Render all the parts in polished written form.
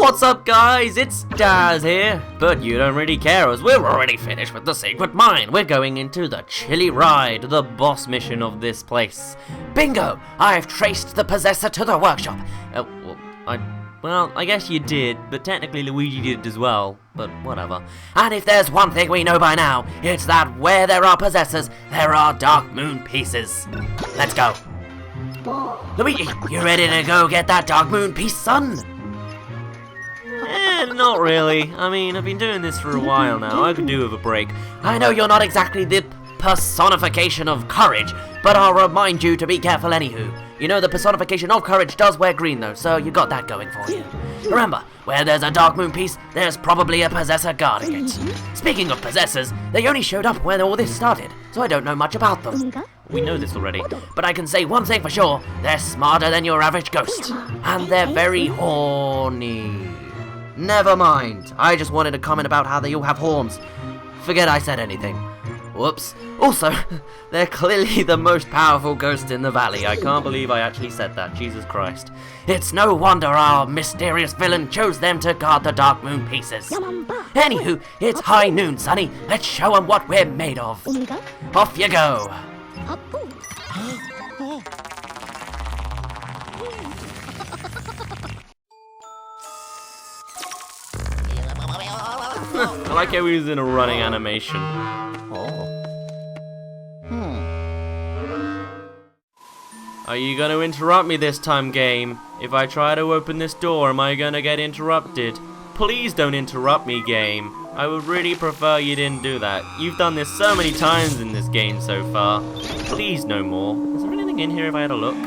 What's up, guys? It's Daz here, but you don't really care as we're already finished with the secret mine. We're going into the chilly ride, the boss mission of this place. Bingo! I've traced the possessor to the workshop. Well, I guess you did, but technically Luigi did as well, but whatever. And if there's one thing we know by now, it's that where there are possessors, there are Dark Moon pieces. Let's go. Luigi, you ready to go get that Dark Moon piece, son? Not really. I mean, I've been doing this for a while now. I could do with a break. I know you're not exactly the personification of courage, but I'll remind you to be careful anywho. You know the personification of courage does wear green though, so you got that going for you. Remember, where there's a Dark Moon piece, there's probably a possessor guarding it. Speaking of possessors, they only showed up when all this started, so I don't know much about them. We know this already, but I can say one thing for sure, they're smarter than your average ghost. And they're very horny. Never mind, I just wanted to comment about how they all have horns. Forget I said anything. Whoops. Also, they're clearly the most powerful ghost in the valley. I can't believe I actually said that, Jesus Christ. It's no wonder our mysterious villain chose them to guard the Dark Moon pieces. Anywho, it's high noon, Sonny. Let's show them what we're made of. Off you go. I like how he was in a running animation. Are you going to interrupt me this time, game? If I try to open this door, am I going to get interrupted? Please don't interrupt me, game. I would really prefer you didn't do that. You've done this so many times in this game so far. Please, no more. Is there anything in here if I had a look?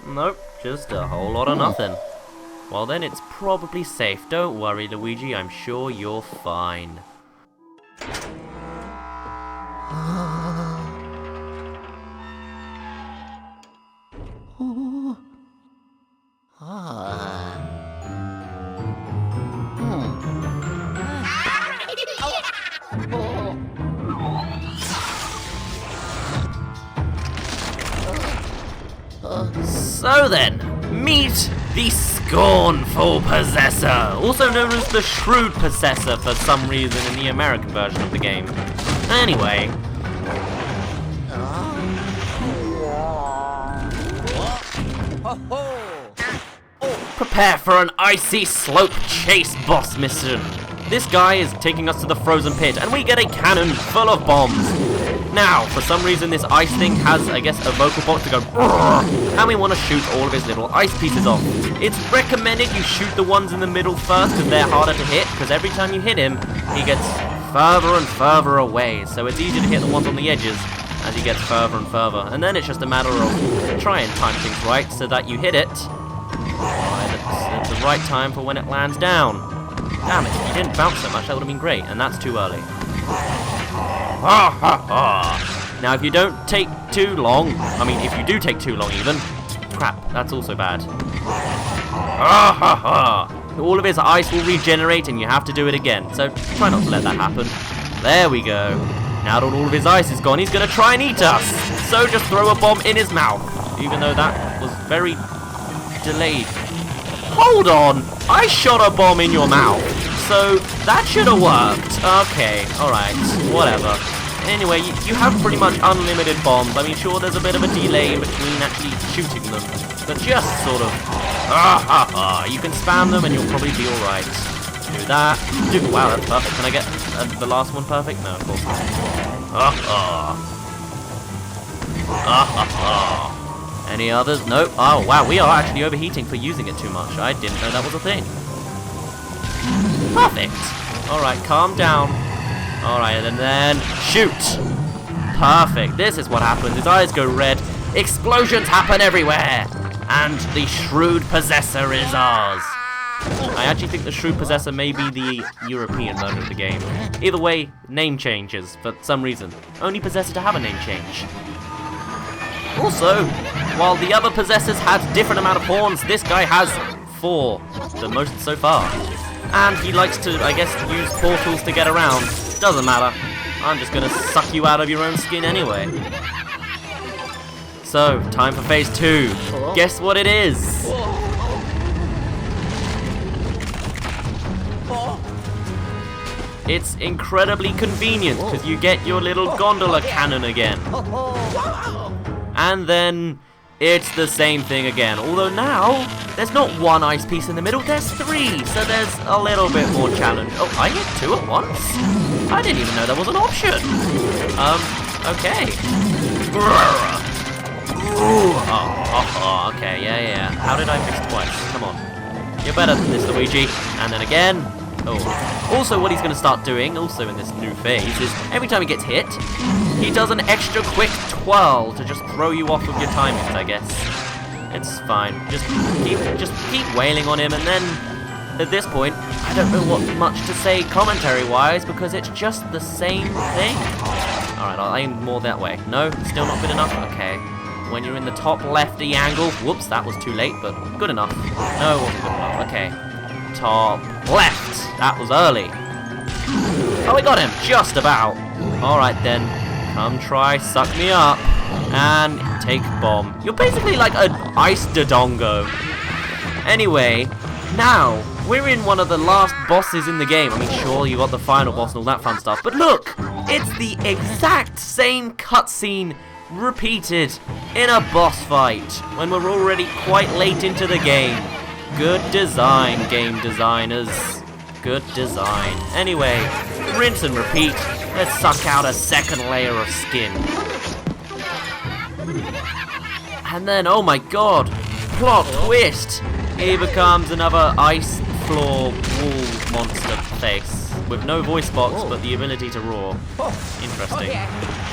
Nope, just a whole lot of nothing. Well then, it's probably safe. Don't worry, Luigi, I'm sure you're fine. So then, meet the Scornful Possessor, also known as the Shrewd Possessor for some reason in the American version of the game. Anyway. Prepare for an icy slope chase boss mission. This guy is taking us to the frozen pit, and we get a cannon full of bombs. Now, for some reason, this ice thing has, I guess, a vocal box to go, and we want to shoot all of his little ice pieces off. It's recommended you shoot the ones in the middle first, because they're harder to hit, because every time you hit him, he gets further and further away, so it's easier to hit the ones on the edges as he gets further and further. And then it's just a matter of trying to time things right, so that you hit it at the right time for when it lands down. Damn it, if you didn't bounce so much, that would have been great, and that's too early. Ha ha ha! Now if you don't take too long, I mean if you do take too long even, crap, that's also bad. Ha ha ha! All of his ice will regenerate and you have to do it again, so try not to let that happen. There we go. Now that all of his ice is gone, he's gonna try and eat us! So just throw a bomb in his mouth, even though that was very delayed. Hold on! I shot a bomb in your mouth! So, that should have worked. Okay, alright, whatever. Anyway, you have pretty much unlimited bombs. I mean, sure, there's a bit of a delay in between actually shooting them. But just sort of... you can spam them and you'll probably be alright. Do that. Wow, that's perfect. Can I get the last one perfect? No, of course not. Any others? Nope. Oh, wow, we are actually overheating for using it too much. I didn't know that was a thing. Perfect. Alright, calm down. Alright, and then shoot. Perfect. This is what happens. His eyes go red. Explosions happen everywhere. And the Shrewd Possessor is ours. I actually think the Shrewd Possessor may be the European version of the game. Either way, name changes for some reason. Only Possessor to have a name change. Also, while the other Possessors had different amount of horns, this guy has 4. The most so far. And he likes to, I guess, use portals to get around. Doesn't matter. I'm just gonna suck you out of your own skin anyway. So, time for phase 2. Guess what it is? It's incredibly convenient because you get your little gondola cannon again. And then it's the same thing again. Although now, there's not one ice piece in the middle, there's 3. So there's a little bit more challenge. Oh, I hit 2 at once? I didn't even know there was an option. Okay. Oh, okay, yeah. How did I miss twice? Come on. You're better than this, Luigi. And then again. Oh. Also, what he's going to start doing, also in this new phase, is every time he gets hit, he does an extra quick twirl to just throw you off of your timings, I guess. It's fine. Just keep wailing on him, and then at this point, I don't know what much to say commentary-wise because it's just the same thing. Alright, I'll aim more that way. No, still not good enough? Okay. When you're in the top lefty angle, whoops, that was too late, but good enough. No, it wasn't good enough. Okay. Top left. That was early. Oh, we got him. Just about. Alright then. Come try, suck me up. And take bomb. You're basically like an ice dodongo. Anyway, now, we're in one of the last bosses in the game. I mean, sure, you got the final boss and all that fun stuff. But look, it's the exact same cutscene repeated in a boss fight when we're already quite late into the game. Good design, game designers. Good design. Anyway, rinse and repeat. Let's suck out a second layer of skin. And then, oh my god, plot twist! He becomes another ice floor wall monster face. With no voice box, but the ability to roar. Interesting.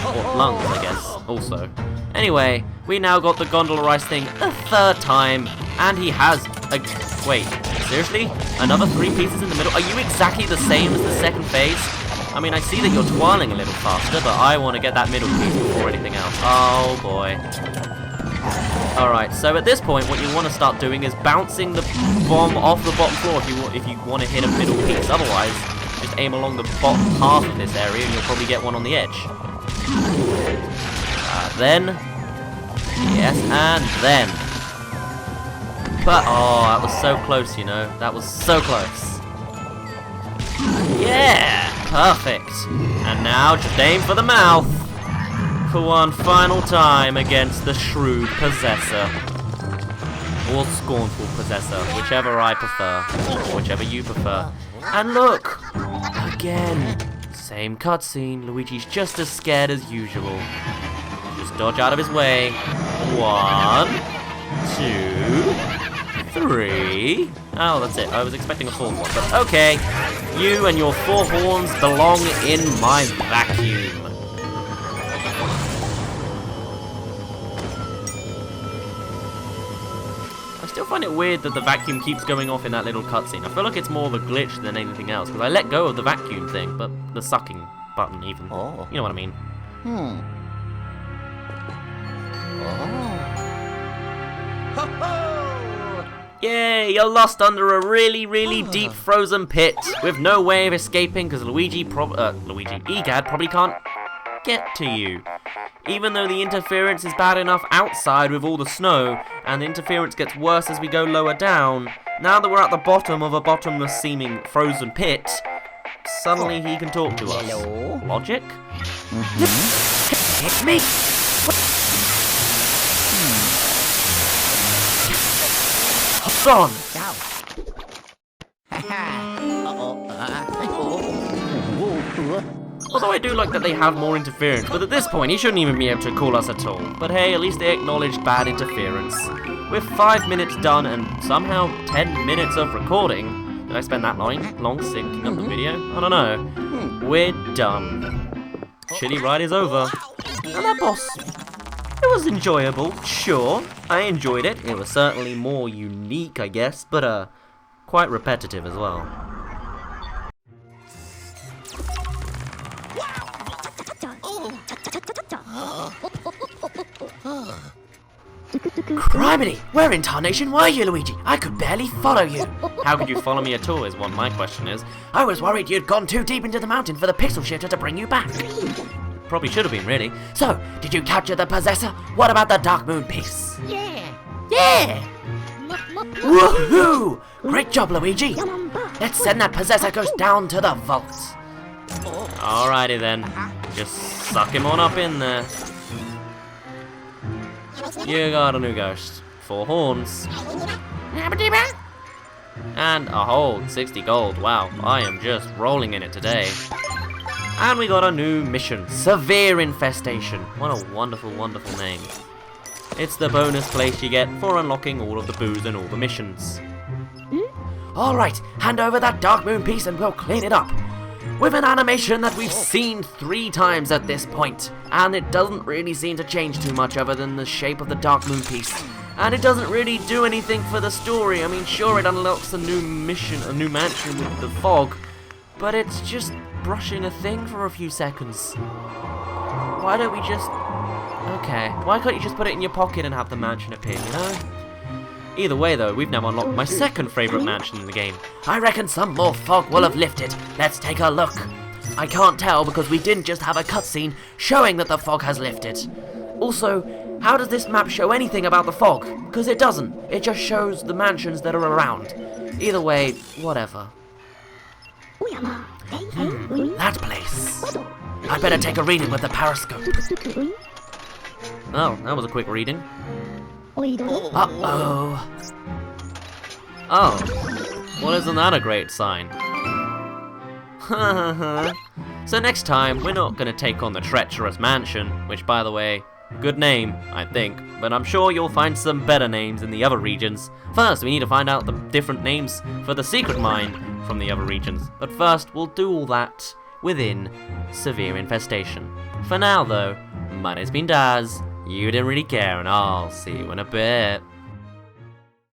Or lungs, I guess, also. Anyway, we now got the gondola ice thing a 3rd time, and he has a... Wait, seriously? Another 3 pieces in the middle? Are you exactly the same as the second phase? I mean, I see that you're twirling a little faster, but I want to get that middle piece before anything else. Oh, boy. Alright, so at this point, what you want to start doing is bouncing the bomb off the bottom floor if you want to hit a middle piece. Otherwise, just aim along the bottom half of this area and you'll probably get one on the edge. Then. Yes, and then. But, oh, that was so close, you know. That was so close. Yeah, perfect. And now just aim for the mouth. For one final time against the shrewd possessor. Or scornful possessor, whichever I prefer. Whichever you prefer. And look! Again! Same cutscene, Luigi's just as scared as usual. Just dodge out of his way. 1, 2, 3. Oh, that's it. I was expecting a 4th one, but okay. You and your 4 horns belong in my vacuum. I still find it weird that the vacuum keeps going off in that little cutscene. I feel like it's more of a glitch than anything else, because I let go of the vacuum thing, but the sucking button even. Oh. You know what I mean. Yay, you're lost under a really, really deep frozen pit with no way of escaping because Egad probably can't get to you. Even though the interference is bad enough outside with all the snow, and the interference gets worse as we go lower down, now that we're at the bottom of a bottomless seeming frozen pit, suddenly he can talk to us. Hello? Logic? Hit me! Hold on! Although I do like that they have more interference, but at this point he shouldn't even be able to call us at all. But hey, at least they acknowledged bad interference. With 5 minutes done and somehow 10 minutes of recording, did I spend that long syncing up the video? I don't know. We're done. Chilly ride is over. And that boss, it was enjoyable, sure. I enjoyed it. It was certainly more unique, I guess, but quite repetitive as well. Criminy! Where in tarnation were you, Luigi? I could barely follow you. How could you follow me at all is what my question is. I was worried you'd gone too deep into the mountain for the pixel shifter to bring you back. probably should have been, really. So, did you capture the possessor? What about the Dark Moon piece? Yeah. Yeah! Woohoo! Great job, Luigi! Let's send that possessor ghost down to the vault. Alrighty then. Just suck him on up in there. You got a new ghost. 4 horns. And a whole 60 gold. Wow, I am just rolling in it today. And we got a new mission. Severe Infestation. What a wonderful, wonderful name. It's the bonus place you get for unlocking all of the boos and all the missions. Alright, hand over that Dark Moon piece and we'll clean it up. With an animation that we've seen 3 times at this point, and it doesn't really seem to change too much other than the shape of the Dark Moon piece. And it doesn't really do anything for the story. I mean, sure, it unlocks a new mission, a new mansion with the fog, but it's just brushing a thing for a few seconds. Why don't we just... Okay, why can't you just put it in your pocket and have the mansion appear, you know? Either way though, we've now unlocked my second favourite mansion in the game. I reckon some more fog will have lifted. Let's take a look. I can't tell because we didn't just have a cutscene showing that the fog has lifted. Also, how does this map show anything about the fog? Because it doesn't. It just shows the mansions that are around. Either way, whatever. That place. I better take a reading with the periscope. Oh, that was a quick reading. Uh-oh. Oh. Well, isn't that a great sign? So next time, we're not going to take on the treacherous mansion, which, by the way, good name, I think, but I'm sure you'll find some better names in the other regions. First, we need to find out the different names for the secret mine from the other regions. But first, we'll do all that within Severe Infestation. For now, though, my name's been Daz. You didn't really care, and I'll see you in a bit.